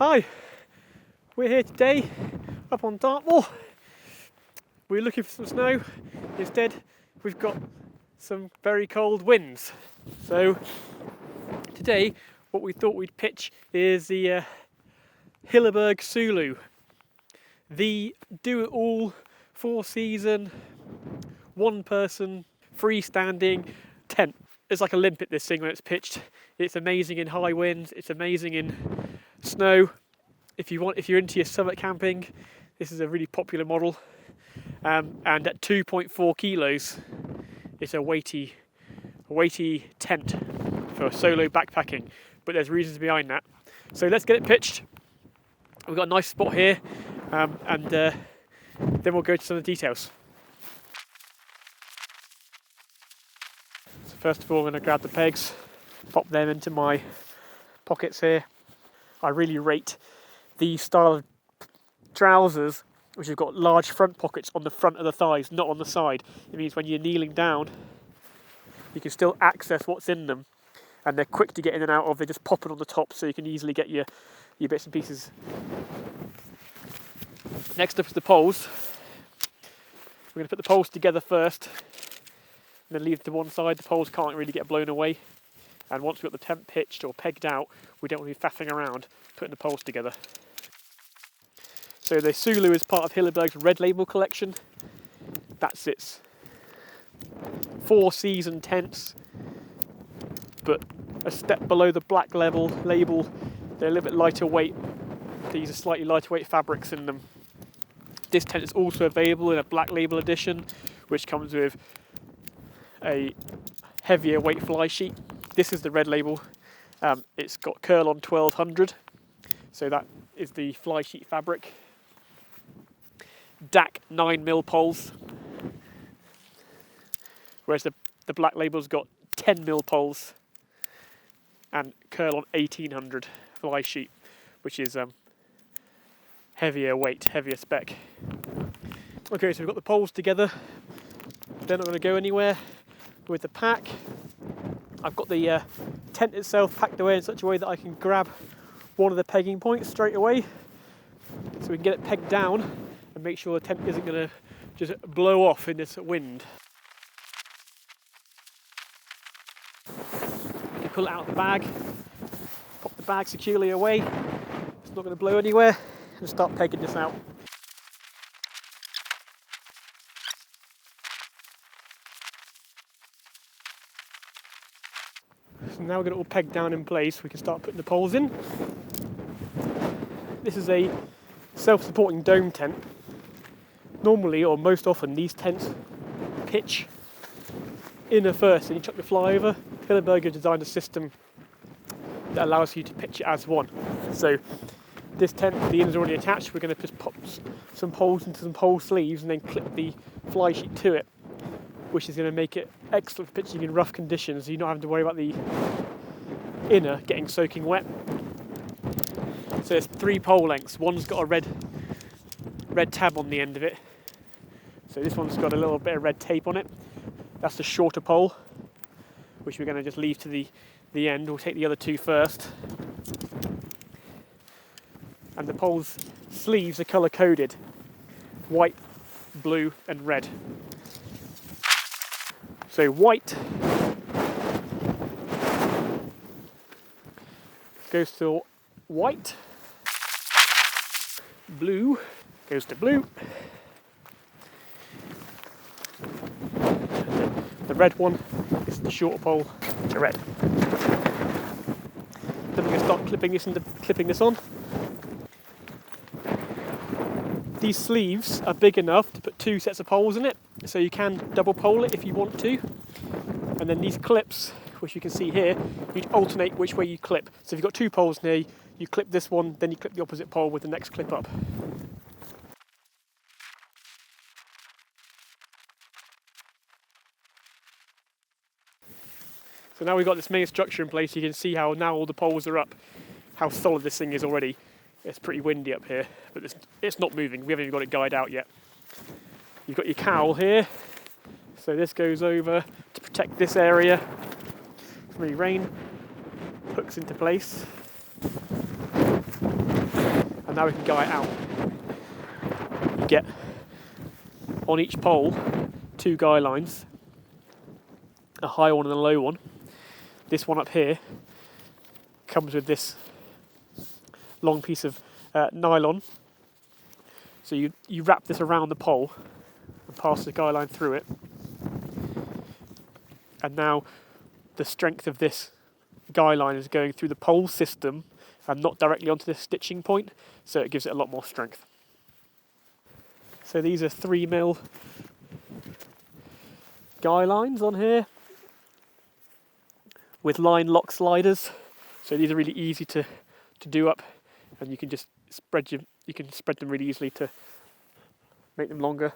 Hi, we're here today up on Dartmoor. We're looking for some snow. Instead, we've got some very cold winds. So today, what we thought we'd pitch is the Hilleberg Soulo, the do-it-all, 4-season, one-person, freestanding tent. It's like a limpet, this thing, when it's pitched. It's amazing in high winds. It's amazing in snow. If you're into your summit camping, this is a really popular model. And at 2.4 kilos, it's a weighty tent for solo backpacking. But there's reasons behind that. So let's get it pitched. We've got a nice spot here, and then we'll go to some of the details. So first of all, I'm going to grab the pegs, pop them into my pockets here. I really rate these style of trousers which have got large front pockets on the front of the thighs, not on the side. It means when you're kneeling down, you can still access what's in them, and they're quick to get in and out of. They're just popping on the top, so you can easily get your bits and pieces. Next up is the poles. We're going to put the poles together first, and then leave it to one side. The poles can't really get blown away, and once we've got the tent pitched or pegged out, we don't want to be faffing around putting the poles together. So the Soulo is part of Hilleberg's Red Label collection. That's its 4-season tents, but a step below the black label. They're a little bit lighter weight. These are slightly lighter weight fabrics in them. This tent is also available in a black label edition, which comes with a heavier weight fly sheet. This is the Red Label. It's got Curl-On 1200, so that is the fly sheet fabric. DAC 9mm poles, whereas the black label's got 10mm poles, and Curl-On 1800 fly sheet, which is heavier weight, heavier spec. Okay, so we've got the poles together. They're not going to go anywhere with the pack. I've got the tent itself packed away in such a way that I can grab one of the pegging points straight away, so we can get it pegged down and make sure the tent isn't going to just blow off in this wind. You can pull it out of the bag, pop the bag securely away, it's not going to blow anywhere, and start pegging this out. So now we've got it all pegged down in place, we can start putting the poles in. This is a self-supporting dome tent. Normally, or most often, these tents pitch inner first and you chuck the fly over. Hilleberg has designed a system that allows you to pitch it as one. So this tent, the inner's already attached. We're going to just pop some poles into some pole sleeves and then clip the fly sheet to it, which is going to make it excellent for pitching in rough conditions. So you're not having to worry about the inner getting soaking wet. So there's 3 pole lengths. One's got a red tab on the end of it. So this one's got a little bit of red tape on it. That's the shorter pole, which we're going to just leave to the end. We'll take the other 2 first. And the pole's sleeves are colour coded: white, blue and red. So white goes to white, blue goes to blue, the red one is the shorter pole to red. Then we're going to start clipping this on. These sleeves are big enough to put 2 sets of poles in it, so you can double pole it if you want to. And then these clips, which you can see here, you alternate which way you clip. So if you've got 2 poles near, you clip this one, then you clip the opposite pole with the next clip up. So now we've got this main structure in place. You can see how now all the poles are up, how solid this thing is already. It's pretty windy up here, but it's not moving. We haven't even got it guyed out yet. You've got your cowl here, so this goes over to protect this area from any rain. Hooks into place. now we can guy it out. You get on each pole 2 guy lines, a high one and a low one. This one up here comes with this long piece of nylon. So you wrap this around the pole and pass the guy line through it. And now the strength of this guy line is going through the pole system and not directly onto the stitching point, so it gives it a lot more strength. So these are 3mm guy lines on here with line lock sliders. So these are really easy to do up, and you can just spread them really easily to make them longer.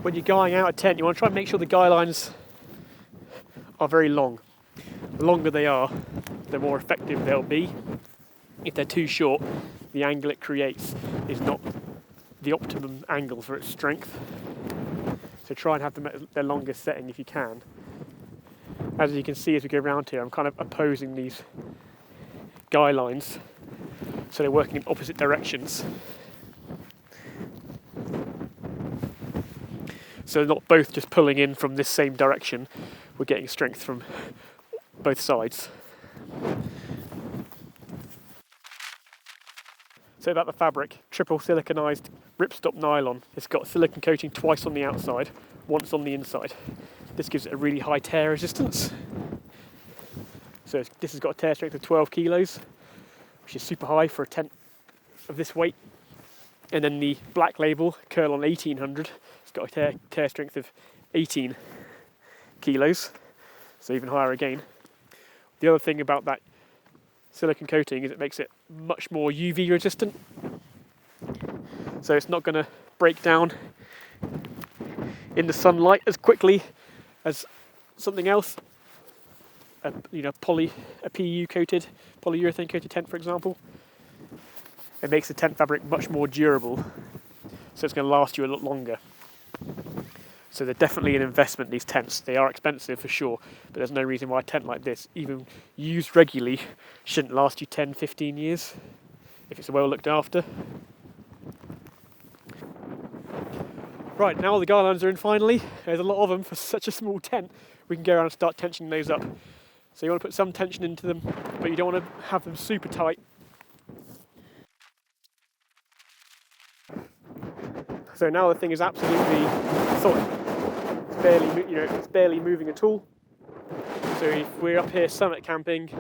When you're guying out a tent, you want to try and make sure the guy lines are very long. The longer they are, the more effective they'll be. If they're too short, the angle it creates is not the optimum angle for its strength. So try and have them at their longest setting if you can. As you can see as we go around here, I'm kind of opposing these guy lines, so they're working in opposite directions. So they're not both just pulling in from this same direction, we're getting strength from both sides. So about the fabric, triple siliconized ripstop nylon. It's got silicone coating twice on the outside, once on the inside. This gives it a really high tear resistance. So this has got a tear strength of 12 kilos, which is super high for a tent of this weight. And then the Black Label Curl-On 1800, it's got a tear strength of 18 kilos, so even higher again. The other thing about that silicone coating is it makes it much more UV resistant. So it's not going to break down in the sunlight as quickly as something else. A PU coated, polyurethane coated tent, for example. It makes the tent fabric much more durable, so it's going to last you a lot longer. So they're definitely an investment, these tents. They are expensive for sure, but there's no reason why a tent like this, even used regularly, shouldn't last you 10, 15 years if it's well looked after. Right, now all the guy lines are in finally. There's a lot of them for such a small tent. We can go around and start tensioning those up. So you want to put some tension into them, but you don't want to have them super tight. So now the thing is absolutely solid. It's barely moving at all. So if we're up here summit camping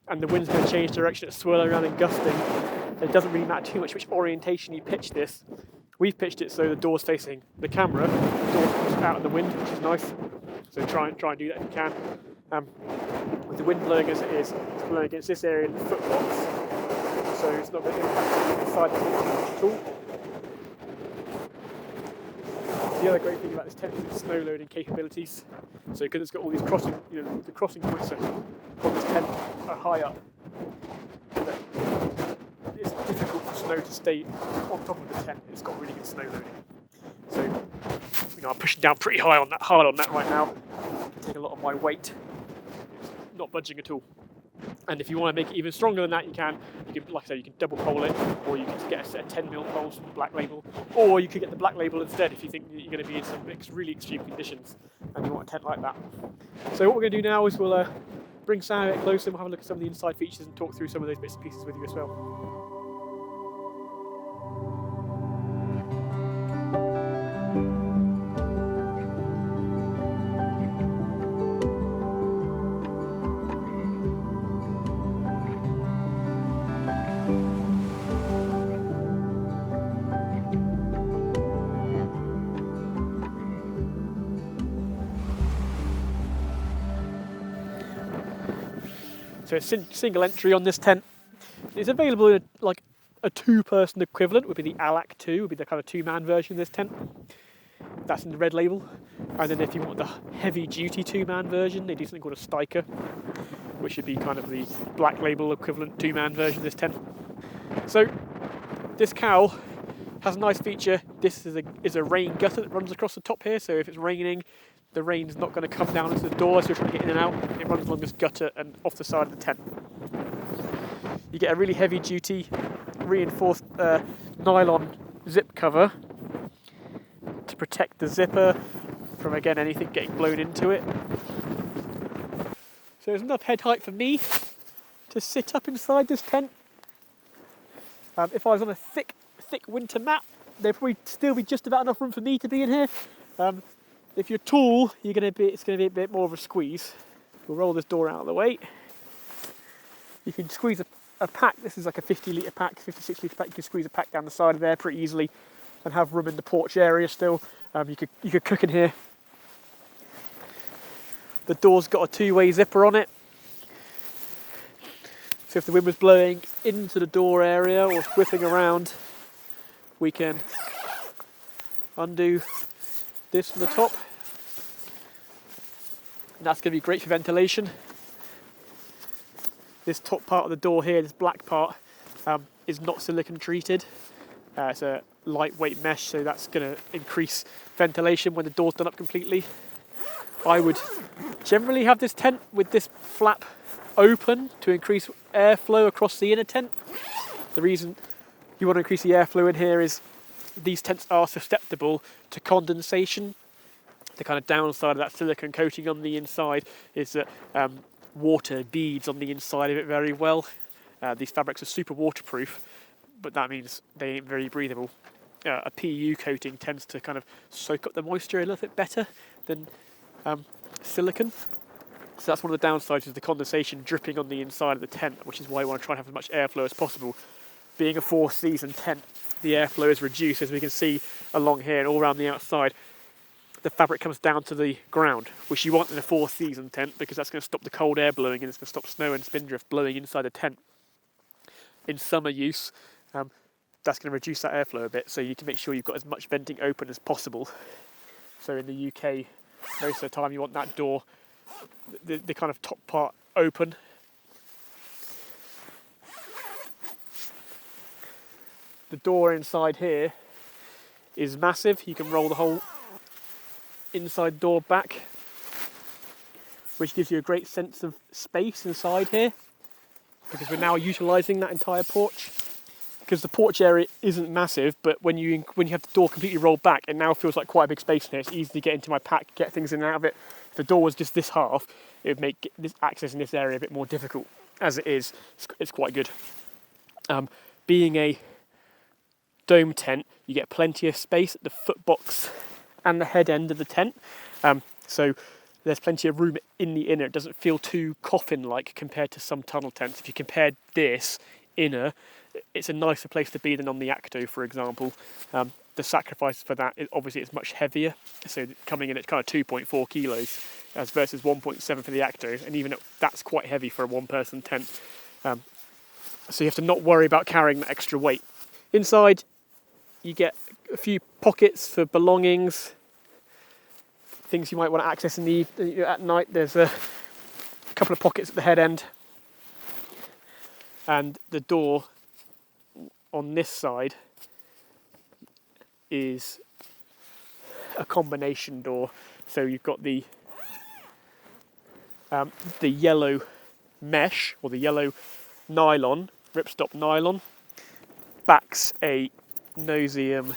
and the wind's going to change direction, it's swirling around and gusting, it doesn't really matter too much which orientation you pitch this. We've pitched it so the door's facing the camera, the door's out in the wind, which is nice. So try and do that if you can. With the wind blowing as it is, it's blowing against this area in the foot box, so it's not going to impact the side of the tent at all. The other great thing about this tent is its snow loading capabilities. So because it's got all these crossing points on this tent are high up, it's difficult for snow to stay on top of the tent. It's got really good snow loading. So I'm pushing down pretty hard on that right now. Take a lot of my weight. It's not budging at all. And if you want to make it even stronger than that, you can, like I said, you can double pole it, or you can get a set of 10mm poles from the Black Label, or you could get the Black Label instead if you think you're going to be in some really extreme conditions and you want a tent like that. So what we're going to do now is we'll bring Sam a bit closer and we'll have a look at some of the inside features and talk through some of those bits and pieces with you as well. So it's single entry on this tent. It's available in a 2-person equivalent, would be the Alac 2, would be the kind of 2-man version of this tent. That's in the Red Label. And then if you want the heavy duty 2-man version, they do something called a Stiker, which would be kind of the Black Label equivalent 2-man version of this tent. So this cowl Has a nice feature. This is a rain gutter that runs across the top here, so if it's raining, the rain's not going to come down into the door as you're trying to get in and out. It runs along this gutter and off the side of the tent. You get a really heavy duty reinforced nylon zip cover to protect the zipper from, again, anything getting blown into it. So there's enough head height for me to sit up inside this tent. If I was on a thick winter mat, there'd probably still be just about enough room for me to be in here. If you're tall, it's going to be a bit more of a squeeze. We'll roll this door out of the way. You can squeeze a pack. This is like a 50-litre pack, 56-litre pack. You can squeeze a pack down the side of there pretty easily and have room in the porch area still. You could cook in here. The door's got a two-way zipper on it. So if the wind was blowing into the door area or whipping around, we can undo this from the top. And that's going to be great for ventilation. This top part of the door here, this black part, is not silicone treated. It's a lightweight mesh, so that's going to increase ventilation when the door's done up completely. I would generally have this tent with this flap open to increase airflow across the inner tent. The reason you want to increase the airflow in here is these tents are susceptible to condensation. The kind of downside of that silicone coating on the inside is that water beads on the inside of it very well. These fabrics are super waterproof, but that means they ain't very breathable. A PU coating tends to kind of soak up the moisture a little bit better than silicone. So that's one of the downsides, is the condensation dripping on the inside of the tent, which is why you want to try and have as much airflow as possible. Being a 4-season tent, the airflow is reduced, as we can see along here and all around the outside. The fabric comes down to the ground, which you want in a 4-season tent, because that's going to stop the cold air blowing and it's going to stop snow and spindrift blowing inside the tent. In summer use, that's going to reduce that airflow a bit, so you can make sure you've got as much venting open as possible. So in the UK, most of the time you want that door, the kind of top part open. The door inside here is massive. You can roll the whole inside door back, which gives you a great sense of space inside here, because we're now utilising that entire porch. Because the porch area isn't massive, but when you have the door completely rolled back, it now feels like quite a big space in here. It's easy to get into my pack, get things in and out of it. If the door was just this half, it would make this access in this area a bit more difficult. As it is, it's quite good. Being a dome tent, you get plenty of space at the foot box and the head end of the tent. So there's plenty of room in the inner. It doesn't feel too coffin-like compared to some tunnel tents. If you compare this inner, it's a nicer place to be than on the Acto, for example. The sacrifice for that is obviously it's much heavier, so coming in at kind of 2.4 kilos as versus 1.7 for the Acto, and even that's quite heavy for a one-person tent. So you have to not worry about carrying that extra weight. Inside, you get a few pockets for belongings, things you might want to access at night. There's a couple of pockets at the head end, and the door on this side is a combination door. So you've got the yellow mesh, or the yellow nylon, ripstop nylon, backs a no-seam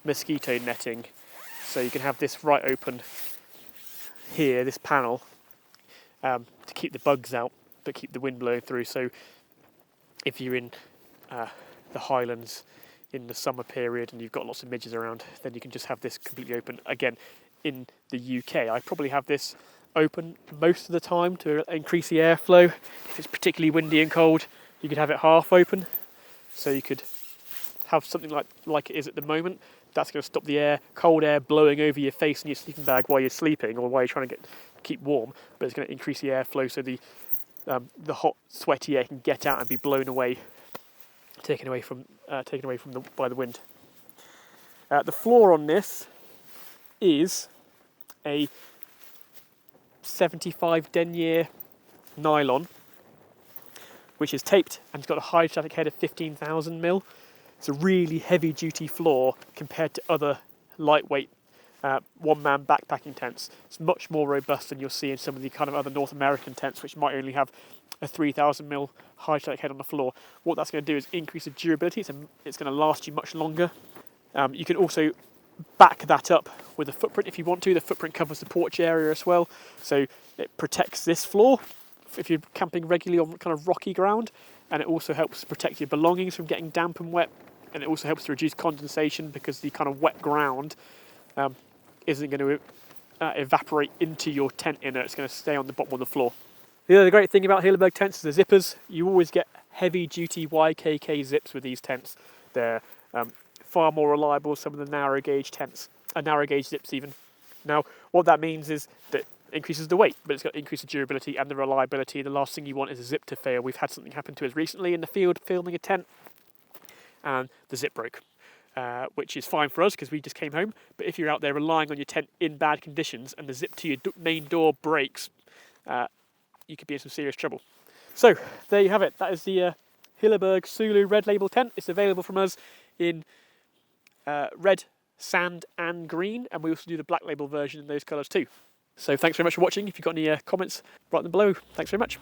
mosquito netting. So you can have this right open here, this panel, to keep the bugs out, but keep the wind blowing through. So if you're in the Highlands in the summer period and you've got lots of midges around, then you can just have this completely open. Again, in the UK, I probably have this open most of the time to increase the airflow. If it's particularly windy and cold, you could have it half open. So you could have something like it is at the moment. That's going to stop the cold air blowing over your face and your sleeping bag while you're sleeping or while you're trying to keep warm. But it's going to increase the airflow so the hot, sweaty air can get out and be blown away, taken away by the wind. The floor on this is a 75 denier nylon, which is taped and it's got a hydrostatic head of 15,000 mil. It's a really heavy duty floor compared to other lightweight one-man backpacking tents. It's much more robust than you'll see in some of the kind of other North American tents, which might only have a 3,000mm high-tech head on the floor. What that's going to do is increase the durability. It's going to last you much longer. You can also back that up with a footprint if you want to. The footprint covers the porch area as well, so it protects this floor if you're camping regularly on kind of rocky ground, and it also helps protect your belongings from getting damp and wet, and it also helps to reduce condensation because the kind of wet ground isn't going to evaporate into your tent inner. It's going to stay on the bottom of the floor. The other great thing about Hilleberg tents is the zippers. You always get heavy duty YKK zips with these tents. They're far more reliable than some of the narrow gauge tents, narrow gauge zips even. Now, what that means is that it increases the weight, but it's got to increase the durability and the reliability. The last thing you want is a zip to fail. We've had something happen to us recently in the field filming a tent, and the zip broke. Which is fine for us because we just came home. But if you're out there relying on your tent in bad conditions and the zip to your main door breaks, you could be in some serious trouble. So there you have it. That is the Hilleberg Soulo Red Label tent. It's available from us in red, sand and green, and we also do the black label version in those colours too. So thanks very much for watching. If you've got any comments, write them below. Thanks very much.